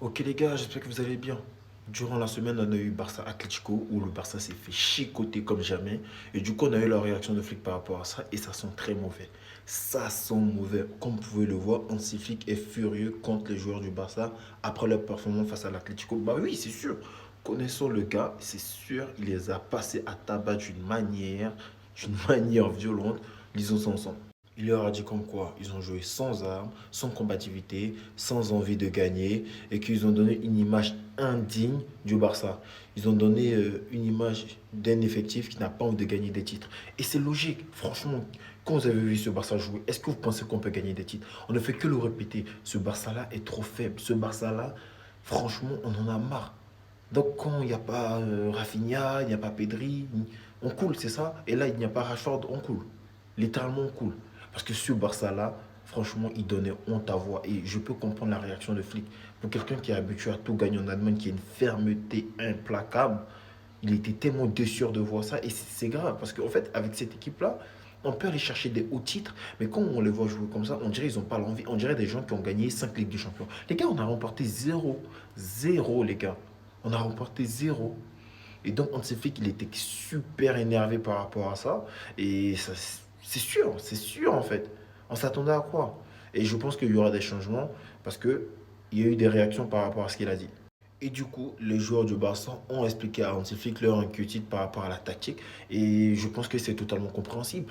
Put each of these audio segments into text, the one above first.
Ok les gars, j'espère que vous allez bien. Durant la semaine, on a eu Barça Atlético où le Barça s'est fait chicoter comme jamais. Et du coup, on a eu la réaction de Flick par rapport à ça et ça sent très mauvais. Ça sent mauvais. Comme vous pouvez le voir, Hansi Flick est furieux contre les joueurs du Barça après leur performance face à l'Atlético. Bah oui, c'est sûr. Connaissant le gars, c'est sûr, il les a passés à tabac d'une manière violente. Lisons ça ensemble. Il leur a dit comme quoi ils ont joué sans armes, sans combativité, sans envie de gagner et qu'ils ont donné une image indigne du Barça. Ils ont donné une image d'un effectif qui n'a pas envie de gagner des titres. Et c'est logique, franchement. Quand vous avez vu ce Barça jouer, est-ce que vous pensez qu'on peut gagner des titres? On ne fait que le répéter. Ce Barça-là est trop faible. Ce Barça-là, franchement, on en a marre. Donc quand il n'y a pas Rafinha, il n'y a pas Pedri, on coule, c'est ça. Et là, il n'y a pas Rashford, on coule. Littéralement, on coule. Parce que ce Barça-là, franchement, il donnait honte à voir. Et je peux comprendre la réaction de Flick. Pour quelqu'un qui est habitué à tout gagner en Allemagne, qui a une fermeté implacable, il était tellement déçu de voir ça. Et c'est grave. Parce qu'en fait, avec cette équipe-là, on peut aller chercher des hauts titres, mais quand on les voit jouer comme ça, on dirait qu'ils n'ont pas l'envie. On dirait des gens qui ont gagné 5 Ligues des Champions. Les gars, on a remporté zéro. Zéro, les gars. On a remporté zéro. Et donc, on s'est fait qu'il était super énervé par rapport à ça. Et ça, c'est sûr en fait. On s'attendait à quoi? Et je pense qu'il y aura des changements parce qu'il y a eu des réactions par rapport à ce qu'il a dit. Et du coup, les joueurs du Barça ont expliqué à Hansi Flick leur inquiétude par rapport à la tactique. Et je pense que c'est totalement compréhensible.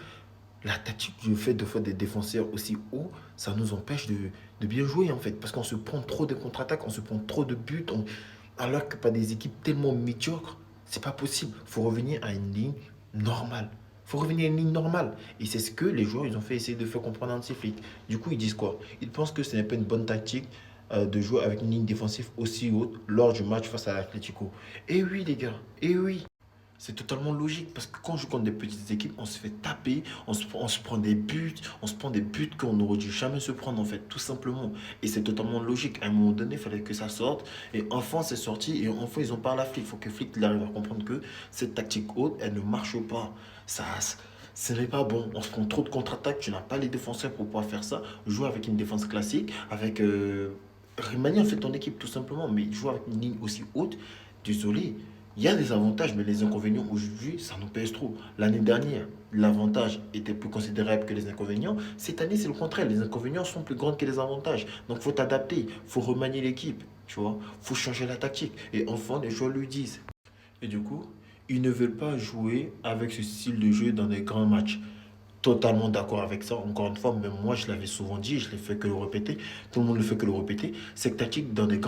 La tactique du fait de faire des défenseurs aussi hauts, ça nous empêche de bien jouer en fait. Parce qu'on se prend trop de contre-attaques, on se prend trop de buts. Alors que pas des équipes tellement médiocres, c'est pas possible. Il faut revenir à une ligne normale. Il faut revenir à une ligne normale. Et c'est ce que les joueurs ils ont fait essayer de faire comprendre à Hansi Flick. Du coup, ils disent quoi? Ils pensent que ce n'est pas une bonne tactique de jouer avec une ligne défensive aussi haute lors du match face à l'Atlético. Et oui, les gars, et oui. C'est totalement logique parce que quand on joue contre des petites équipes, on se fait taper, on se prend des buts, on se prend des buts qu'on n'aurait dû jamais se prendre en fait, tout simplement. Et c'est totalement logique. À un moment donné, il fallait que ça sorte. Et enfin, c'est sorti. Et enfin, ils ont parlé à Flick. Il faut que Flick il arrive à comprendre que cette tactique haute, elle ne marche pas. Ça, ce n'est pas bon. On se prend trop de contre-attaques. Tu n'as pas les défenseurs pour pouvoir faire ça. Joue avec une défense classique, avec remanier en fait ton équipe tout simplement. Mais jouer avec une ligne aussi haute, désolé. Il y a des avantages, mais les inconvénients aujourd'hui, ça nous pèse trop. L'année dernière, l'avantage était plus considérable que les inconvénients. Cette année, c'est le contraire. Les inconvénients sont plus grands que les avantages. Donc, il faut t'adapter, il faut remanier l'équipe, tu vois. Il faut changer la tactique. Et enfin, les joueurs lui disent. Et du coup, ils ne veulent pas jouer avec ce style de jeu dans des grands matchs. Totalement d'accord avec ça. Encore une fois, même moi, je l'avais souvent dit, je l'ai fait que le répéter. Tout le monde ne fait que le répéter. Cette tactique dans des